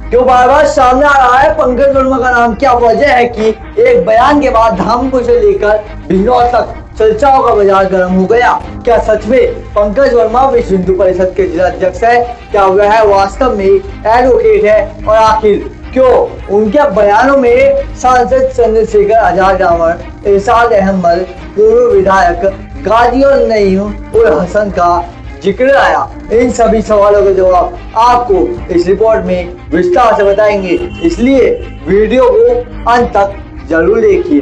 क्यों बार बार सामने आ रहा है पंकज वर्मा का नाम? क्या वजह है कि एक बयान के बाद धामपुर से लेकर बिजनौर तक चर्चाओं का बाजार गर्म हो गया? क्या सच में पंकज वर्मा विश्व हिंदू परिषद के जिला अध्यक्ष है? क्या वह वास्तव में एडवोकेट है? और आखिर क्यों उनके बयानों में सांसद चंद्रशेखर आजाद रावण, इरशाद अहमद, पूर्व विधायक गाजी और नईम उल हसन का जिक्र आया? इन सभी सवालों के जवाब आपको इस रिपोर्ट में विस्तार से बताएंगे, इसलिए वीडियो को अंत तक जरूर देखिए।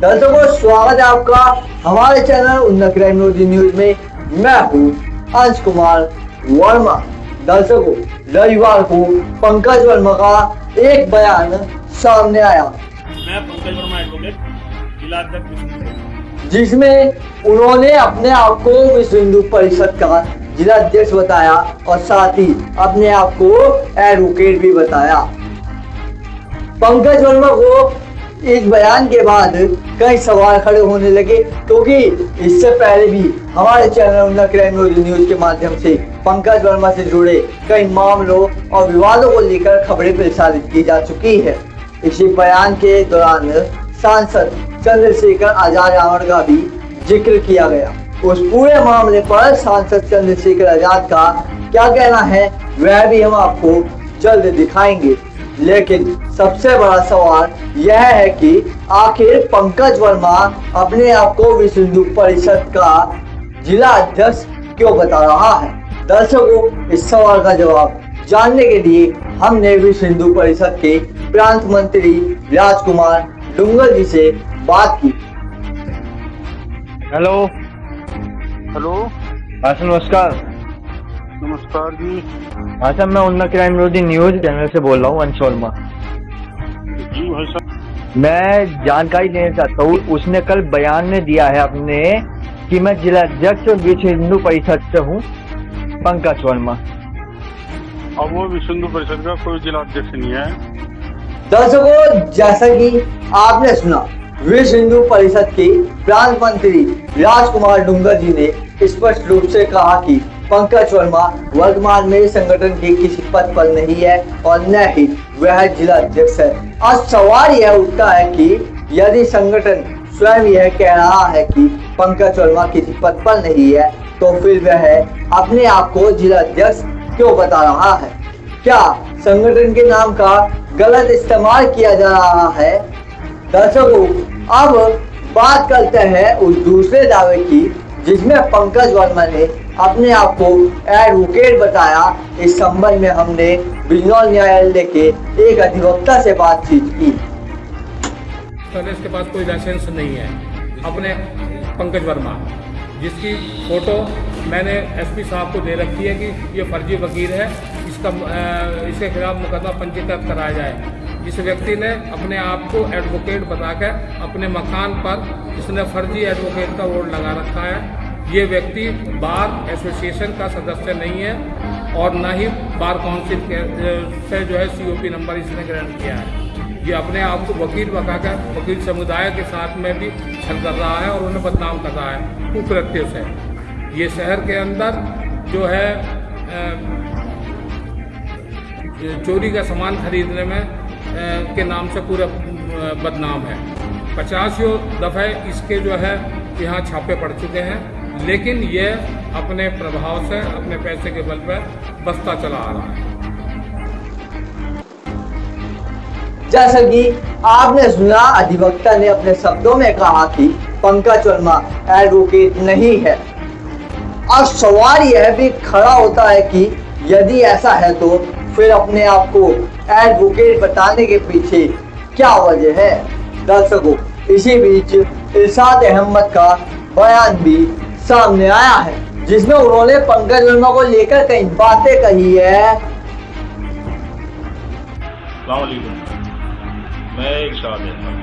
दर्शकों, स्वागत है आपका हमारे चैनल उन्नत क्राइम न्यूज में। मैं हूँ अंश कुमार वर्मा। दर्शकों, रविवार को पंकज वर्मा का एक बयान सामने आया। मैं पंकज वर्मा एडवोकेट, जिला अध्यक्ष, जिसमें उन्होंने अपने आप को विश्व हिंदू परिषद का जिला अध्यक्ष बताया और साथ ही अपने आप को एडवोकेट भी बताया। पंकज वर्मा को इस बयान के बाद कई सवाल खड़े होने लगे, क्योंकि इससे पहले भी हमारे चैनल उन्नत क्राइम न्यूज के माध्यम से पंकज वर्मा से जुड़े कई मामलों और विवादों को लेकर खबरें प्रसारित की जा चुकी है। इसी बयान के दौरान सांसद चंद्रशेखर आजाद रावण का भी जिक्र किया गया। उस पूरे मामले पर सांसद चंद्रशेखर आजाद का क्या कहना है वह भी हम आपको जल्द दिखाएंगे। लेकिन सबसे बड़ा सवाल यह है कि आखिर पंकज वर्मा अपने आप को विश्व हिंदू परिषद का जिला अध्यक्ष क्यों बता रहा है? दर्शकों, इस सवाल का जवाब जानने के लिए हमने विश्व हिंदू परिषद के प्रांत मंत्री राजकुमार डुंगल जी से बात की। हेलो हेलो, सर नमस्कार। नमस्कार जी। हाँ सर, मैं उन्नत क्राइम न्यूज चैनल से बोल रहा हूँ, अंश वर्मा। जी भाई साहब, मैं जानकारी लेना चाहता हूँ। उसने कल बयान में दिया है अपने कि मैं जिला अध्यक्ष विश्व हिंदू परिषद से हूँ, पंकज वर्मा। अब वो विश्व हिंदू परिषद का कोई जिला अध्यक्ष नहीं है। दर्शकों, जैसा कि आपने सुना, विश्व हिंदू परिषद के प्रांत मंत्री राजकुमार डुंगर जी ने स्पष्ट रूप से कहा कि पंकज वर्मा वर्तमान में संगठन के किसी पद पर नहीं है और न ही वह जिला अध्यक्ष है। अब सवाल यह उठता है कि यदि संगठन स्वयं यह कह रहा है कि पंकज वर्मा किसी पद पर नहीं है, तो फिर वह अपने आप को जिला अध्यक्ष क्यों बता रहा है? क्या संगठन के नाम का गलत इस्तेमाल किया जा रहा है? दर्शकों, अब बात करते हैं उस दूसरे दावे की जिसमें पंकज वर्मा ने अपने आप को एडवोकेट बताया। इस संबंध में हमने बिजनौर न्यायालय के एक अधिवक्ता से बातचीत की। इसके पास कोई लाइसेंस नहीं है अपने पंकज वर्मा, जिसकी फोटो मैंने एसपी साहब को दे रखी है कि ये फर्जी वकील है, इसके खिलाफ मुकदमा पंजीकृत कराया जाए। इस व्यक्ति ने अपने आप को एडवोकेट बताकर अपने मकान पर इसने फर्जी एडवोकेट का बोर्ड लगा रखा है। ये व्यक्ति बार एसोसिएशन का सदस्य नहीं है और न ही बार काउंसिल से जो है COP नंबर इसने ग्रहण किया है। ये अपने आप को वकील बताकर वकील समुदाय के साथ में भी छल कर रहा है और उन्हें बदनाम कर रहा है कुकृत्यों से। ये शहर के अंदर जो है चोरी का सामान खरीदने में के नाम से पूरा बदनाम है। 50 दफ़े इसके जो है यहाँ छापे पड़ चुके हैं, लेकिन ये अपने प्रभाव से अपने पैसे के बल पर बसता चला आ रहा है। जैसा कि आपने सुना, अधिवक्ता ने अपने शब्दों में कहा कि पंकज वर्मा एडवोकेट नहीं है। अब सवाल यह भी खड़ा होता है कि यदि ऐसा है तो फिर अपने आप को एडवोकेट बताने के पीछे क्या वजह है? दर्शकों, इसी बीच इरशाद अहमद का बयान भी सामने आया है, जिसमें उन्होंने पंकज वर्मा को लेकर कई बातें कही है। मैं इरशाद अहमद,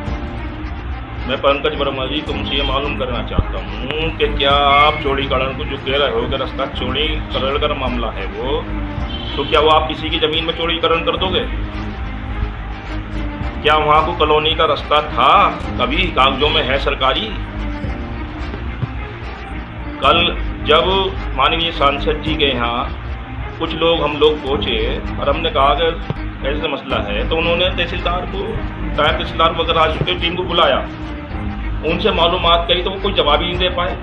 मैं पंकज वर्मा जी तुमसे ये मालूम करना चाहता हूँ कि क्या आप चौड़ीकरण को जो कह रहे हो कि रास्ता चौड़ीकरण का मामला है वो, तो क्या वो आप किसी की ज़मीन में चौड़ीकरण कर दोगे? क्या वहाँ को कॉलोनी का रास्ता था? कभी कागजों में है सरकारी? कल जब माननीय सांसद जी के यहाँ कुछ लोग हम लोग पहुँचे और हमने कहा कि ऐसा मसला है, तो उन्होंने तहसीलदार को, नायब तहसीलदार को अगर आज की टीम को बुलाया, उनसे मालूमात करी तो वो कोई जवाब ही नहीं दे पाए।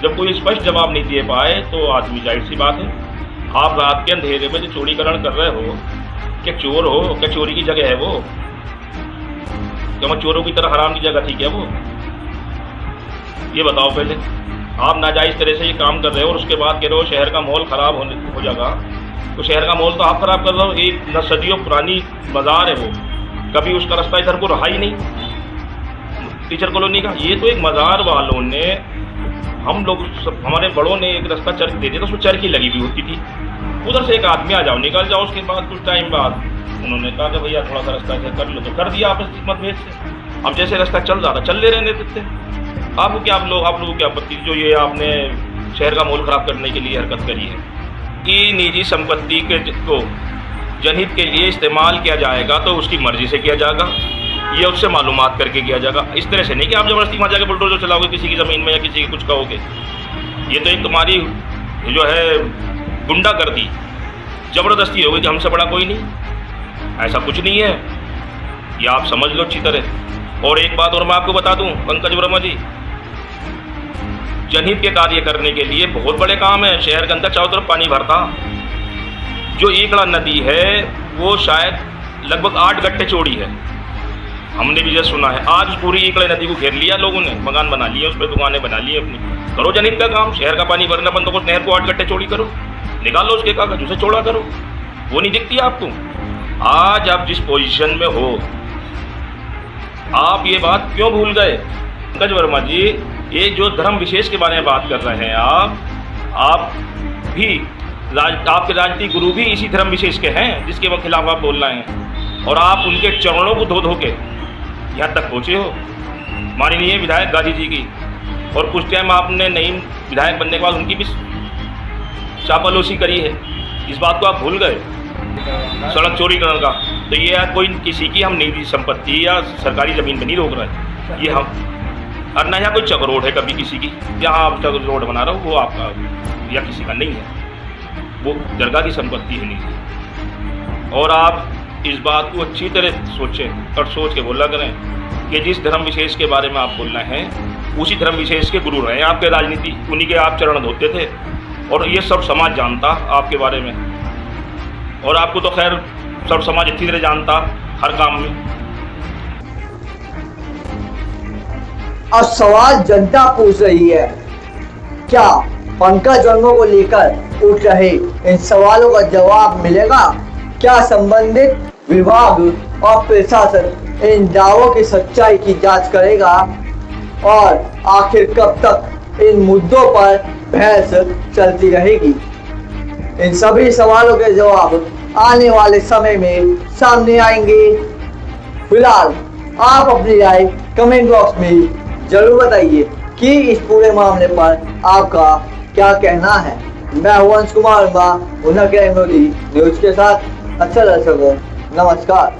जब कोई स्पष्ट जवाब नहीं दे पाए तो आदमी जाहिर सी बात है, आप रात के अंधेरे में जो चोरीकरण कर रहे हो, क्या चोर हो, क्या चोरी की जगह है वो? क्या चोरों की तरह हराम की जगह थी क्या वो? ये बताओ पहले। आप नाजायज तरह से ये काम कर रहे हो और उसके बाद कह रहे हो शहर का माहौल खराब हो जाएगा। तो शहर का माहौल तो आप खराब कर रहे हो। एक न सदियों पुरानी बाजार है वो, कभी उसका रास्ता इधर को रहा ही नहीं टीचर कॉलोनी का। ये तो एक मज़ार वालों ने, हम लोग हमारे बड़ों ने एक रास्ता चरख दे दिया, तो उसमें चरखी लगी हुई होती थी, उधर से एक आदमी आ जाओ निकल जाओ। उसके बाद कुछ टाइम बाद उन्होंने कहा कि भैया थोड़ा सा रास्ता ऐसे कर लो, तो कर दिया आपस मतभेद से। अब जैसे रास्ता चल रहा था चल ले रहने देते। आपको क्या, आप लोगों की आपत्ति जो ये आपने शहर का माहौल ख़राब करने के लिए हरकत करी है कि निजी संपत्ति के को जनहित के लिए इस्तेमाल किया जाएगा तो उसकी मर्जी से किया जाएगा, ये उससे मालूमात करके किया जाएगा। इस तरह से नहीं कि आप ज़बरदस्ती वहाँ जाकर बुलडोजर चलाओगे किसी की ज़मीन में या किसी की कुछ कहोगे। ये तो एक तुम्हारी जो है गुंडागर्दी, ज़बरदस्ती होगी कि हमसे बड़ा कोई नहीं। ऐसा कुछ नहीं है, ये आप समझ लो अच्छी तरह। और एक बात और मैं आपको बता दूं पंकज वर्मा जी, जनहित के कार्य करने के लिए बहुत बड़े काम है। शहर के अंदर चारों तरफ पानी भरता, जो ईकड़ा नदी है वो शायद लगभग 8 गट्टे चौड़ी है, हमने भी जैसे सुना है। आज पूरी ईकड़े नदी को घेर लिया लोगों ने, मकान बना लिए, उस पर दुकानें बना ली अपनी। करो जनहित का काम, शहर का पानी भरना बंद करो, नहर को 8 गट्टे चौड़ी करो, निकालो उसके कागज, उसे चौड़ा करो। वो नहीं दिखती आपको? आज आप जिस पोजीशन में हो, आप ये बात क्यों भूल गए? पंकज वर्मा जी, ये जो धर्म विशेष के बारे में बात कर रहे हैं आप भी आपके राजनीतिक गुरु भी इसी धर्म विशेष के हैं जिसके खिलाफ आप बोल रहे हैं, और आप उनके चरणों को धो के यहाँ तक पहुँचे हो। माननीय विधायक गाजी जी की, और कुछ टाइम आपने नई विधायक बनने के बाद उनकी भी चापलूसी करी है, इस बात को आप भूल गए। सड़क चोरीकरण का तो ये कोई किसी की हम निजी संपत्ति या सरकारी ज़मीन पर नहीं रोक रहे हैं, ये हम, और ना यहाँ कोई चक रोड है कभी किसी की, जहाँ आप चक रोड बना रहे हो वो आपका या किसी का नहीं है, वो दरगाह की संपत्ति है निजी। और आप इस बात को अच्छी तरह सोचें और सोच के बोला करें कि जिस धर्म विशेष के बारे में आप बोल रहे हैं उसी धर्म विशेष के गुरु रहे हैं आपके राजनीति, उन्हीं के आप चरण धोते थे, और ये सब समाज जानता आपके बारे में, और आपको तो खैर सब समाज अच्छी तरह जानता हर काम में। अब सवाल जनता पूछ रही है, क्या पंकज वर्मा को लेकर उठ रहे इन सवालों का जवाब मिलेगा? क्या संबंधित विभाग और प्रशासन इन दावों की सच्चाई की जांच करेगा? और आखिर कब तक इन मुद्दों पर बहस चलती रहेगी? इन सभी सवालों के जवाब आने वाले समय में सामने आएंगे। फिलहाल आप अपनी राय कमेंट बॉक्स में जरूर बताइए कि इस पूरे मामले पर आपका क्या कहना है। मैं हूं अंश कुमार न्यूज के साथ। अच्छा दर्शकों, नमस्कार।